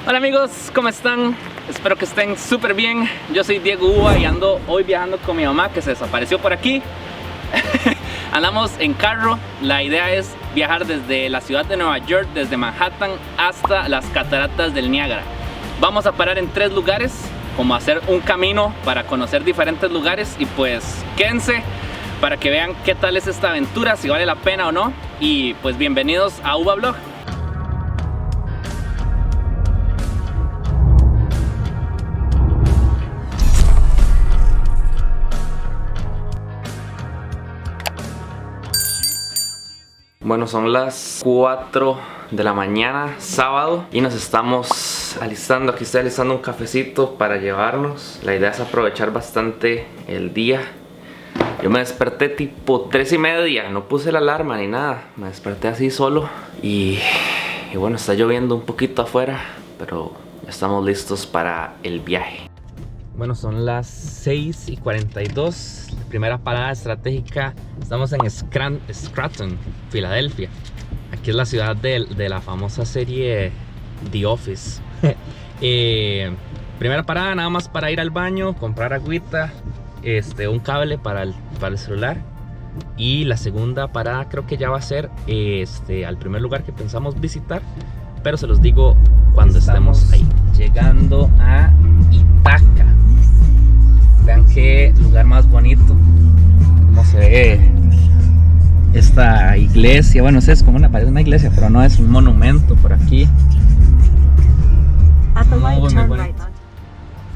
Hola amigos, ¿cómo están? Espero que estén súper bien. Yo soy Diego Uva y ando hoy viajando con mi mamá que se desapareció por aquí. Andamos en carro. La idea es viajar desde la ciudad de Nueva York, desde Manhattan hasta las cataratas del Niágara. Vamos a parar en 3 lugares, como hacer un camino para conocer diferentes lugares, y pues quédense para que vean qué tal es esta aventura, si vale la pena o no. Y pues bienvenidos a Uva Vlog. Bueno, son las 4 de la mañana, sábado, y nos estamos alistando. Aquí estoy alistando un cafecito para llevarnos. La idea es aprovechar bastante el día. Yo me desperté tipo 3:30, no puse la alarma ni nada. Me desperté así solo y bueno, está lloviendo un poquito afuera, pero ya estamos listos para el viaje. Bueno, son las 6:42. Primera parada estratégica. Estamos en Scranton, Filadelfia. Aquí es la ciudad de la famosa serie The Office. Primera parada nada más para ir al baño, comprar agüita, un cable para el celular. Y la segunda parada creo que ya va a ser al primer lugar que pensamos visitar, pero se los digo cuando estemos ahí. Llegando a Ithaca. Vean qué lugar más bonito. Cómo se ve esta iglesia. Bueno, es como parece una iglesia, pero no, es un monumento por aquí. Muy bonito.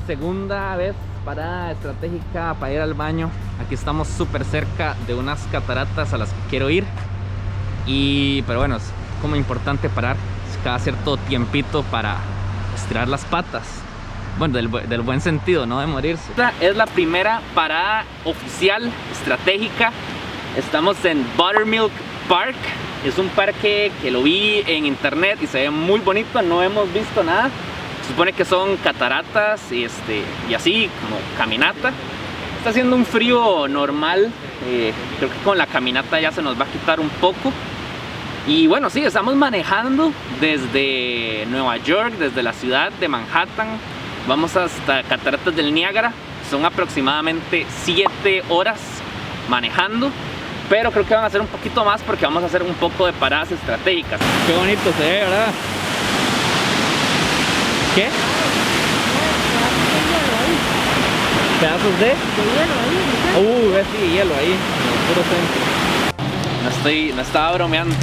Segunda vez parada estratégica para ir al baño. Aquí estamos súper cerca de unas cataratas a las que quiero ir. Pero bueno, es como importante parar cada cierto tiempito para estirar las patas. Bueno, del buen sentido, no de morirse. Esta es la primera parada oficial estratégica. Estamos en Buttermilk Park. Es un parque que lo vi en internet y se ve muy bonito. No hemos visto nada. Se supone que son cataratas y así como caminata. Está haciendo un frío normal. Creo que con la caminata ya se nos va a quitar un poco. Y bueno, sí, estamos manejando desde Nueva York, desde la ciudad de Manhattan. Vamos hasta Cataratas del Niágara. Son aproximadamente 7 horas manejando, pero creo que van a ser un poquito más porque vamos a hacer un poco de paradas estratégicas. Qué bonito se ve, ¿verdad? ¿Qué? ¿Pedazos de hielo ahí? ¿Ves? Sí, hielo ahí, en el puro centro. No estaba bromeando.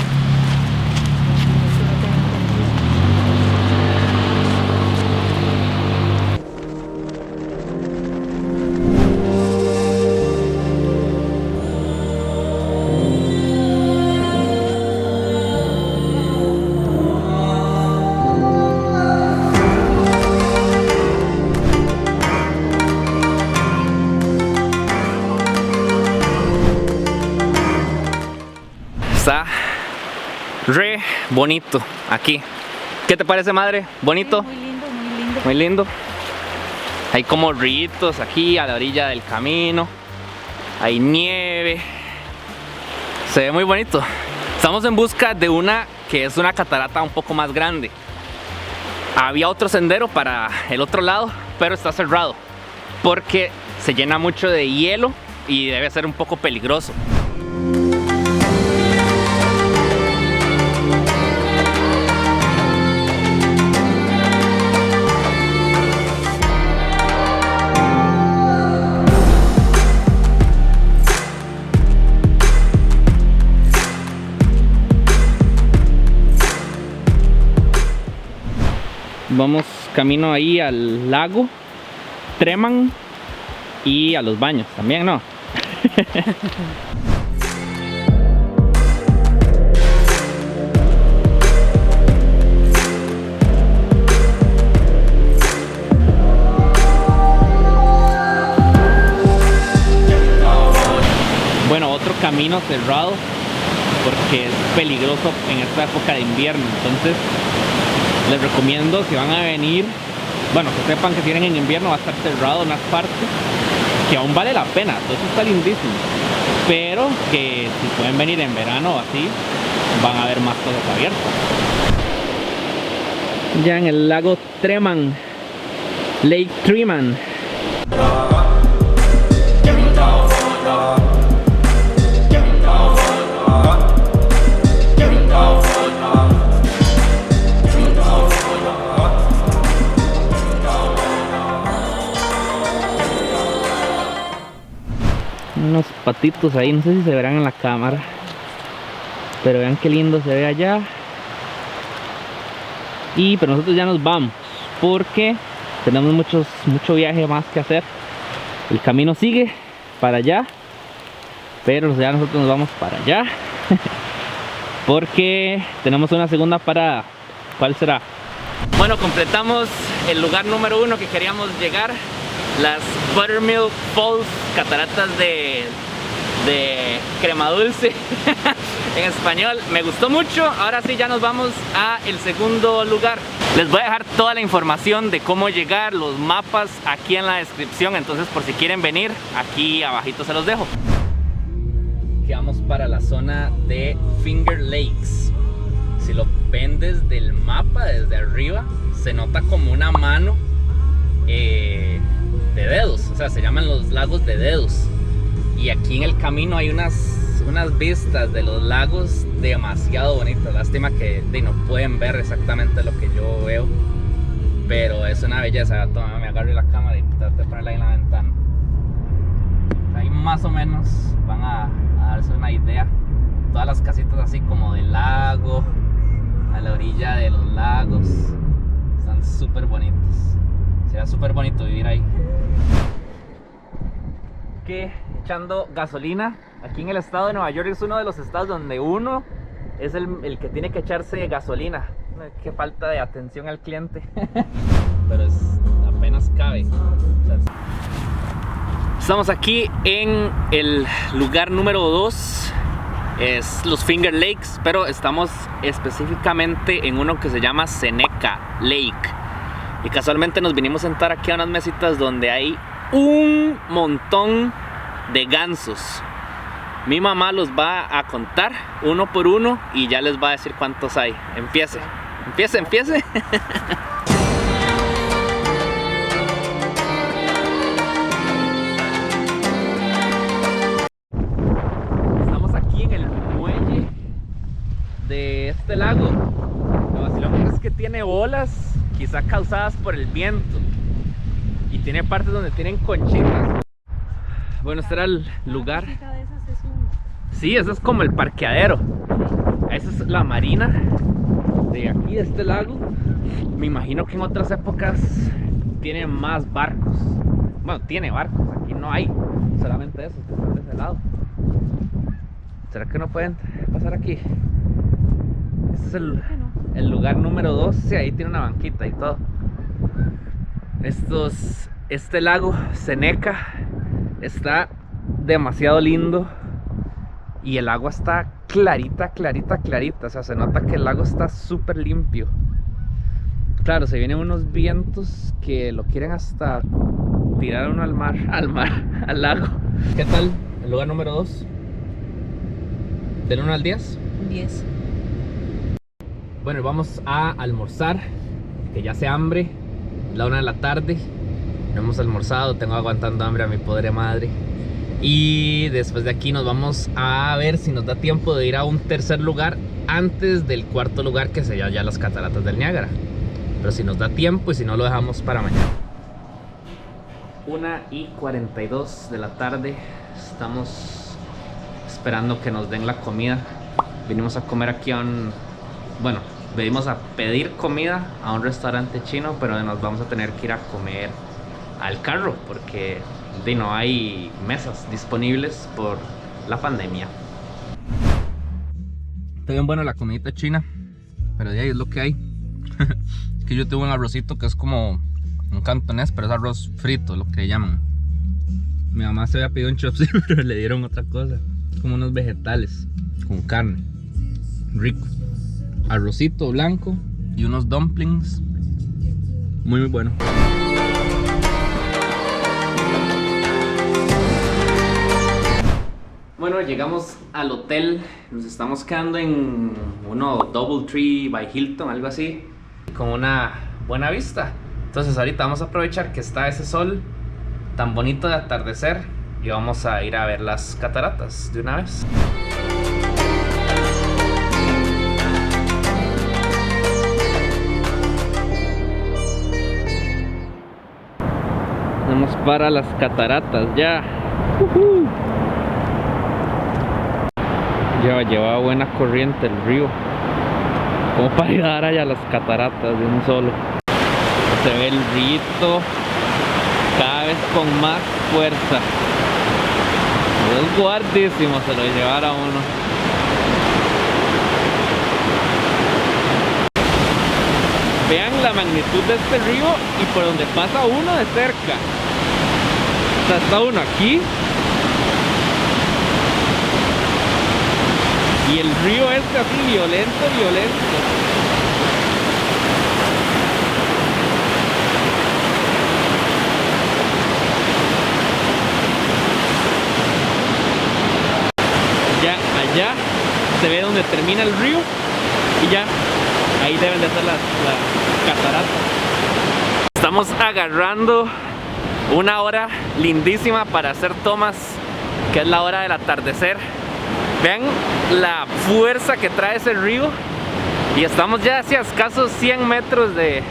Está re bonito aquí. ¿Qué te parece, madre? ¿Bonito? Sí, muy lindo, muy lindo. Muy lindo. Hay como ríos aquí a la orilla del camino. Hay nieve. Se ve muy bonito. Estamos en busca de una que es una catarata un poco más grande. Había otro sendero para el otro lado, pero está cerrado porque se llena mucho de hielo y debe ser un poco peligroso. Vamos camino ahí al lago Treman y a los baños también, ¿no? Bueno, otro camino cerrado porque es peligroso en esta época de invierno. Entonces les recomiendo, si van a venir, bueno, que sepan que si vienen en invierno va a estar cerrado en unas partes que aún vale la pena, todo eso está lindísimo, pero que si pueden venir en verano o así, van a ver más cosas abiertas. Ya en el lago Treman, Lake Treman. Unos patitos ahí, no sé si se verán en la cámara, pero vean qué lindo se ve allá. Pero nosotros ya nos vamos porque tenemos mucho viaje más que hacer. El camino sigue para allá, pero ya nosotros nos vamos para allá porque tenemos una segunda parada. ¿Cuál será? Bueno, completamos el lugar número 1 que queríamos llegar, las Buttermilk Falls, cataratas de crema dulce en español. Me gustó mucho. Ahora sí, ya nos vamos a el segundo lugar. Les voy a dejar toda la información de cómo llegar, los mapas aquí en la descripción, entonces por si quieren venir, aquí abajito se los dejo. Aquí vamos para la zona de Finger Lakes. Si lo ven desde el mapa, desde arriba, se nota como una mano de dedos, o sea, se llaman los lagos de dedos. Y aquí en el camino hay unas vistas de los lagos demasiado bonitas. Lástima que no pueden ver exactamente lo que yo veo, pero es una belleza. Toma, me agarro la cámara y trato de ponerla ahí en la ventana. Ahí más o menos van a darse una idea. Todas las casitas así como del lago, a la orilla de los lagos, están súper bonitos. Será súper bonito vivir ahí. Que echando gasolina. Aquí en el estado de Nueva York es uno de los estados donde uno es el que tiene que echarse gasolina. Qué falta de atención al cliente. Pero apenas cabe. Estamos aquí en el lugar número 2. Es los Finger Lakes, pero estamos específicamente en uno que se llama Seneca Lake. Y casualmente nos vinimos a sentar aquí a unas mesitas donde hay un montón de gansos. Mi mamá los va a contar uno por uno y ya les va a decir cuántos hay. Empiece. Estamos aquí en el muelle de este lago. Lo vacilón es que tiene olas, quizá causadas por el viento, y tiene partes donde tienen conchitas. Bueno, este era el lugar. Sí, eso es como el parqueadero. Esa es la marina de aquí, de este lago. Me imagino que en otras épocas tiene más barcos. Bueno, tiene barcos, aquí no hay. Solamente esos que están de ese lado. ¿Será que no pueden pasar aquí? Este es el lugar número 2. Sí, ahí tiene una banquita y todo. Este lago Seneca está demasiado lindo. Y el agua está clarita. O sea, se nota que el lago está súper limpio. Claro, se vienen unos vientos que lo quieren hasta tirar uno al lago. ¿Qué tal el lugar número 2? ¿Del 1 al 10? 10. Bueno, vamos a almorzar, que ya hace hambre. La 1 de la tarde. No hemos almorzado, tengo aguantando hambre a mi pobre madre. Y después de aquí nos vamos a ver si nos da tiempo de ir a un tercer lugar antes del cuarto lugar, que sería ya las cataratas del Niágara. Pero si nos da tiempo y si no, lo dejamos para mañana. 1:42 de la tarde. Estamos esperando que nos den la comida. Vinimos a comer aquí venimos a pedir comida a un restaurante chino, pero nos vamos a tener que ir a comer al carro porque no hay mesas disponibles por la pandemia. Está bien bueno la comidita china, pero de ahí es lo que hay. Que yo tengo un arrocito que es como un cantonés, pero es arroz frito, lo que llaman. Mi mamá se había pedido un chopstick, pero le dieron otra cosa, como unos vegetales con carne, rico. Arrocito blanco y unos dumplings, muy bueno. Bueno, llegamos al hotel. Nos estamos quedando en uno DoubleTree by Hilton, algo así. con una buena vista. Entonces ahorita vamos a aprovechar que está ese sol tan bonito de atardecer y vamos a ir a ver las cataratas de una vez. Vamos para las cataratas ya. Ya lleva buena corriente el río, como para ir a dar allá las cataratas de un solo. Se ve el río cada vez con más fuerza. Es guardísimo se lo llevará uno. Vean la magnitud de este río y por donde pasa uno de cerca. O sea, está uno aquí y el río este así violento. Ya allá se ve donde termina el río y ya ahí deben de ser las cataratas. Estamos agarrando una hora lindísima para hacer tomas, que es la hora del atardecer. Vean la fuerza que trae ese río y estamos ya hacia escasos 100 metros de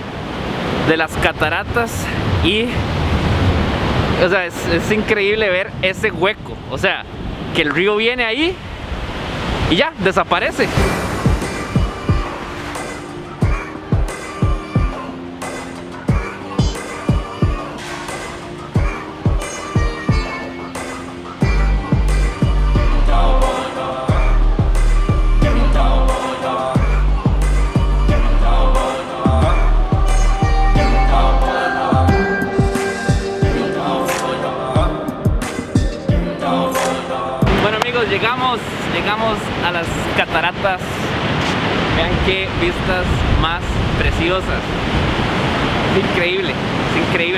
las cataratas y o sea, es increíble ver ese hueco, o sea, que el río viene ahí y ya desaparece. Llegamos a las cataratas. Vean qué vistas más preciosas. Es increíble.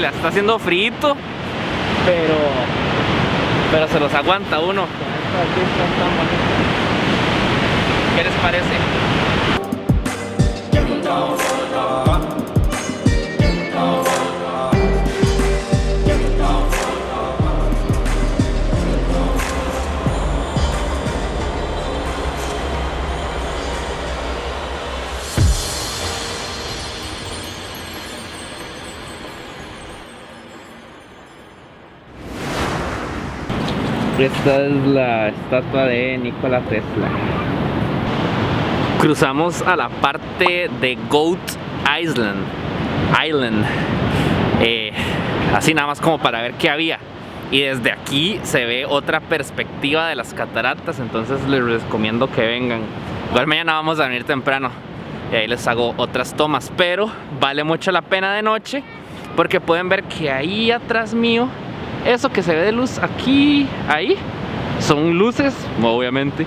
Está haciendo frío, pero se los aguanta uno con estas vistas tan bonitas. ¿Qué les parece? Esta es la estatua de Nikola Tesla. Cruzamos a la parte de Goat Island. Así nada más como para ver qué había. Y desde aquí se ve otra perspectiva de las cataratas. Entonces les recomiendo que vengan. Igual mañana vamos a venir temprano y ahí les hago otras tomas. Pero vale mucho la pena de noche, porque pueden ver que ahí atrás mío, eso que se ve de luz aquí, ahí, son luces, obviamente,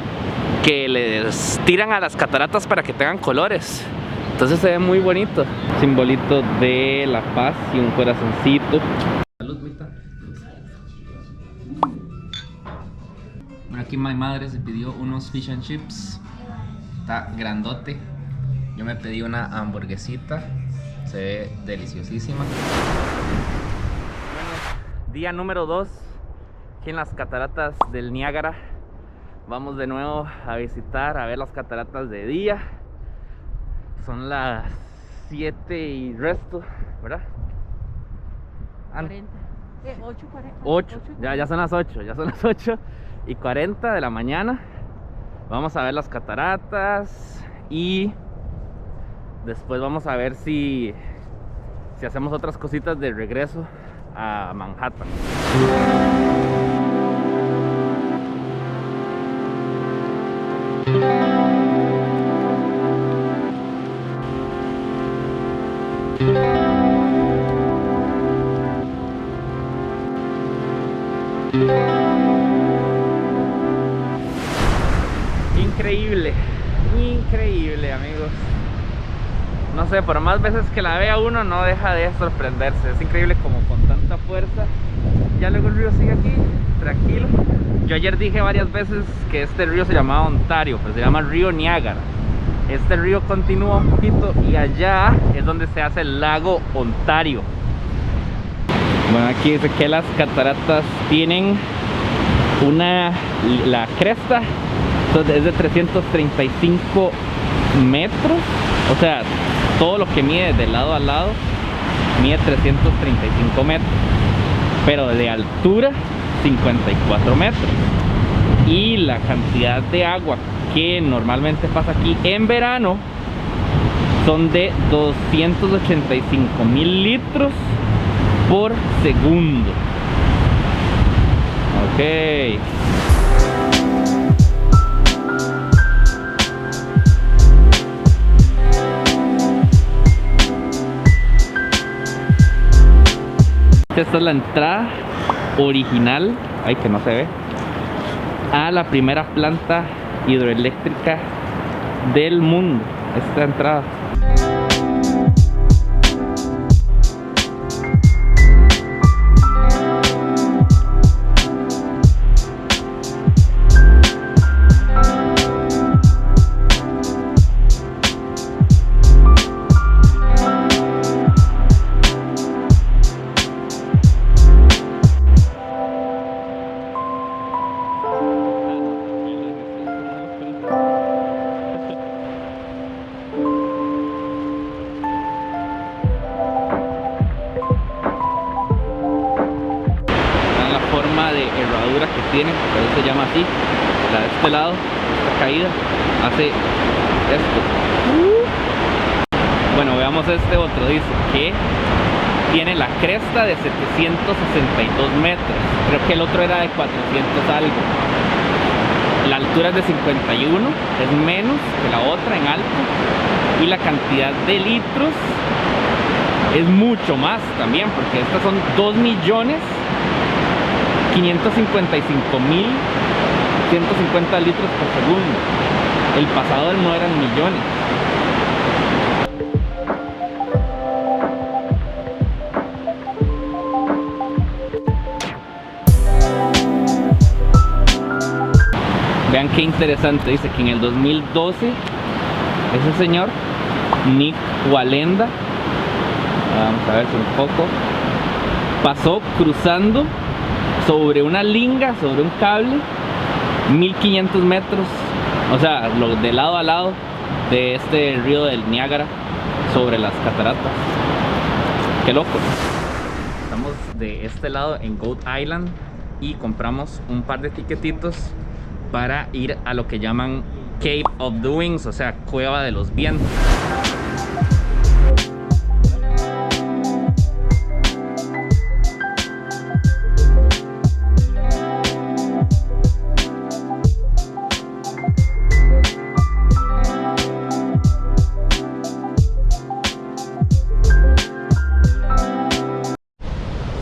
que les tiran a las cataratas para que tengan colores. Entonces se ve muy bonito. Simbolito de la paz y un corazoncito. Salud, Mita. Bueno, aquí mi madre se pidió unos fish and chips. Está grandote. Yo me pedí una hamburguesita. Se ve deliciosísima. Día número 2 aquí en las cataratas del Niágara. Vamos de nuevo a visitar, a ver las cataratas de día. Son las 7 y resto, ¿verdad? 40. 8, ya son las 8, ya son las 8:40 de la mañana. Vamos a ver las cataratas y después vamos a ver si hacemos otras cositas de regreso a Manhattan. Increíble, amigos. No sé, por más veces que la vea uno no deja de sorprenderse. Es increíble como con tanta fuerza. Ya luego el río sigue aquí, tranquilo. Yo ayer dije varias veces que este río se llamaba Ontario, pero se llama Río Niágara. este río continúa un poquito y allá es donde se hace el lago Ontario. Bueno, aquí dice que las cataratas tienen la cresta es de 335 metros, o sea, todo lo que mide de lado a lado mide 335 metros, pero de altura 54 metros. Y la cantidad de agua que normalmente pasa aquí en verano son de 285,000 litros por segundo. Ok. Esta es la entrada original, ay, que no se ve, a la primera planta hidroeléctrica del mundo. Esta entrada. Que tiene, por eso se llama así. La de este lado, esta caída, hace esto. Bueno, veamos este otro. Dice que tiene la cresta de 762 metros. Creo que el otro era de 400 algo. La altura es de 51, es menos que la otra en alto. Y la cantidad de litros es mucho más también, porque estas son 2.555.150 litros por segundo. El pasado no eran millones. Vean qué interesante, dice que en el 2012 ese señor Nick Wallenda, vamos a ver si un poco, pasó cruzando sobre una linga, sobre un cable, 1500 metros, o sea, de lado a lado de este río del Niágara, sobre las cataratas. Qué loco. Estamos de este lado en Goat Island y compramos un par de tiquetitos para ir a lo que llaman Cave of the Winds, o sea, Cueva de los Vientos.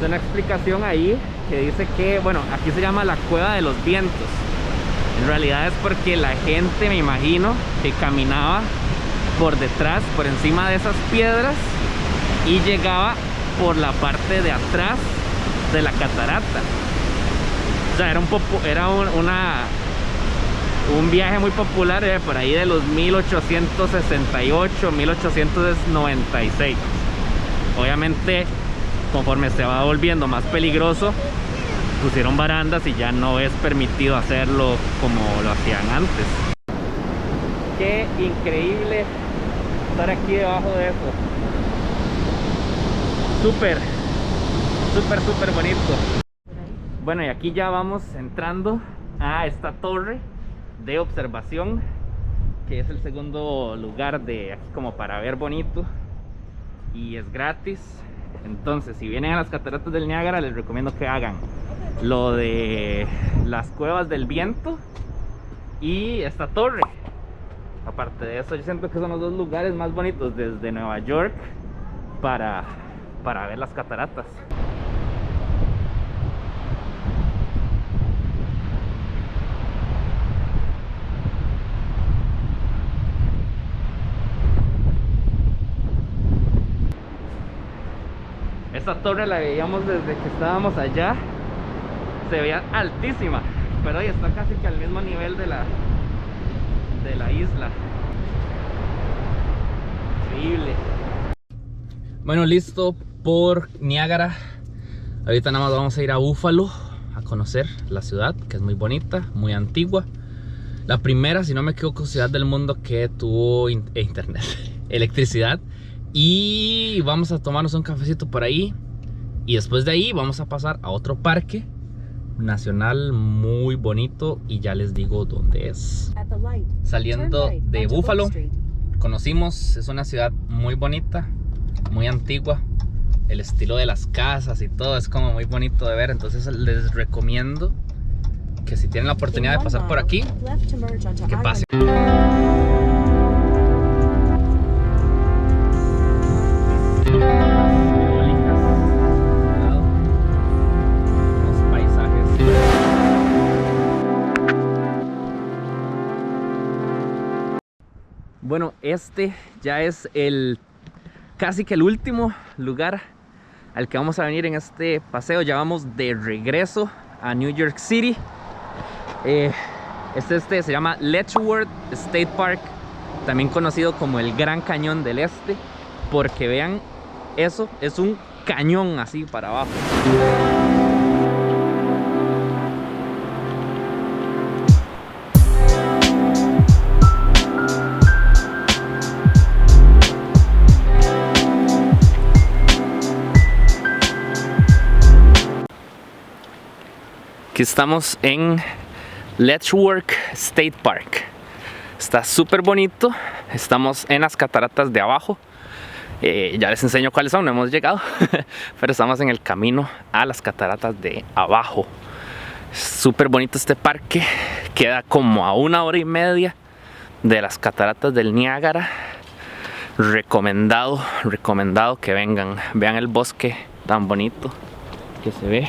Una explicación ahí que dice que, bueno, aquí se llama la Cueva de los Vientos. En realidad es porque la gente, me imagino, que caminaba por detrás, por encima de esas piedras y llegaba por la parte de atrás de la catarata. O sea, era un viaje muy popular, por ahí de los 1868, 1896. Obviamente, conforme se va volviendo más peligroso, pusieron barandas y ya no es permitido hacerlo como lo hacían antes. Qué increíble estar aquí debajo de eso. Súper, súper, súper bonito. Bueno, y aquí ya vamos entrando a esta torre de observación, que es el segundo lugar de aquí como para ver bonito, y es gratis. Entonces, si vienen a las cataratas del Niágara, les recomiendo que hagan lo de las cuevas del viento y esta torre. Aparte de eso, yo siento que son los dos lugares más bonitos desde Nueva York para ver las cataratas. Esta torre la veíamos desde que estábamos allá, se veía altísima, pero hoy está casi que al mismo nivel de la isla. increíble. Bueno, listo por Niágara. Ahorita nada más vamos a ir a Búfalo a conocer la ciudad, que es muy bonita, muy antigua. La primera, si no me equivoco, ciudad del mundo que tuvo internet, electricidad. Y vamos a tomarnos un cafecito por ahí. Y después de ahí vamos a pasar a otro parque nacional muy bonito. Y ya les digo dónde es. Saliendo de Búfalo, conocimos, es una ciudad muy bonita, muy antigua. El estilo de las casas y todo es como muy bonito de ver. Entonces les recomiendo que si tienen la oportunidad de pasar por aquí, que pasen. Bueno, este ya es casi que el último lugar al que vamos a venir en este paseo. Ya vamos de regreso a New York City. Este se llama Letchworth State Park, también conocido como el Gran Cañón del Este, porque vean, eso es un cañón así para abajo. Aquí estamos en Letchworth State Park. Está súper bonito. Estamos en las cataratas de abajo. Ya les enseño cuáles son, no hemos llegado. Pero estamos en el camino a las cataratas de abajo. Súper bonito este parque. Queda como a 1 hora y media de las cataratas del Niágara. Recomendado que vengan. Vean el bosque tan bonito que se ve.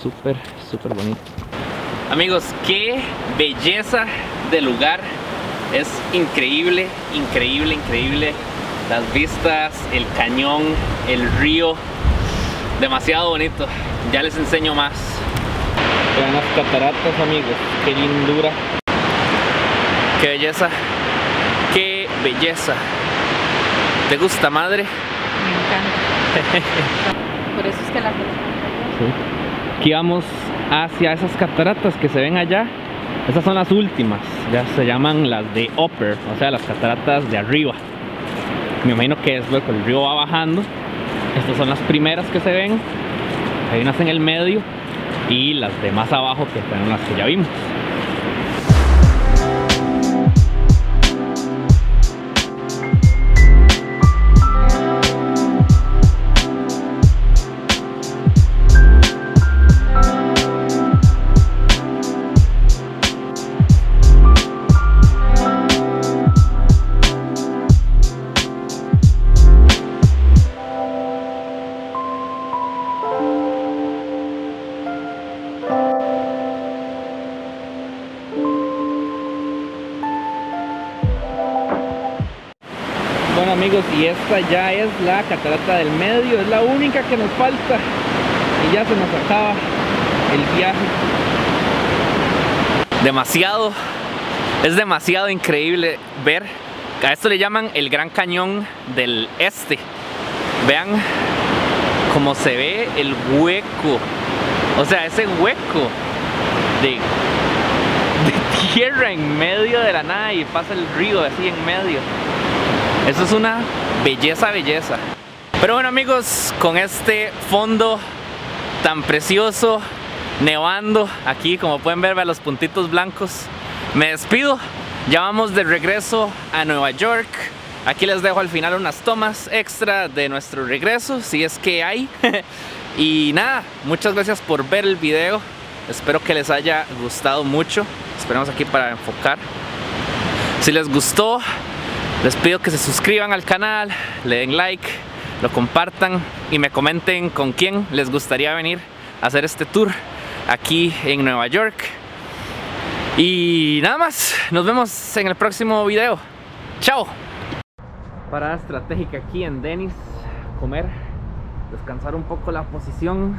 Súper bonito. Amigos, qué belleza de lugar. Es increíble. Las vistas, el cañón, el río. Demasiado bonito. Ya les enseño más. Vean las cataratas, amigos. Qué lindura. Qué belleza. Qué belleza. ¿Te gusta, madre? Me encanta. Por eso es que la gente... Sí. Aquí vamos hacia esas cataratas que se ven allá. Esas son las últimas, ya se llaman las de upper, o sea, las cataratas de arriba. Me imagino que es luego el río va bajando. Estas son las primeras que se ven. Hay unas en el medio y las de más abajo que fueron las que ya vimos. Bueno, amigos, y esta ya es la catarata del medio, es la única que nos falta y ya se nos acaba el viaje. Es demasiado increíble ver. A esto le llaman el Gran Cañón del Este. Vean cómo se ve el hueco, o sea, ese hueco de tierra en medio de la nada y pasa el río así en medio. Eso es una belleza. Pero bueno, amigos, con este fondo tan precioso, nevando aquí, como pueden ver, vean los puntitos blancos, me despido. Ya vamos de regreso a Nueva York. Aquí les dejo al final unas tomas extra de nuestro regreso, si es que hay. Y nada, muchas gracias por ver el video. Espero que les haya gustado mucho. Esperamos aquí para enfocar. Si les gustó, les pido que se suscriban al canal, le den like, lo compartan y me comenten con quién les gustaría venir a hacer este tour aquí en Nueva York. Y nada más, nos vemos en el próximo video. ¡Chao! Parada estratégica aquí en Denny's, comer, descansar un poco la posición.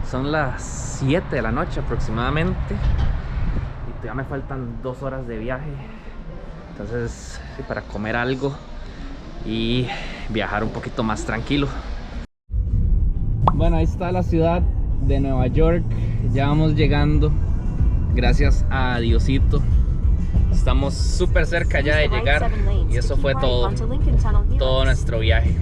Son las 7 de la noche aproximadamente y todavía me faltan 2 horas de viaje. Entonces, sí, para comer algo y viajar un poquito más tranquilo. Bueno, ahí está la ciudad de Nueva York. Ya vamos llegando. Gracias a Diosito. Estamos súper cerca ya de llegar. Y eso fue todo nuestro viaje.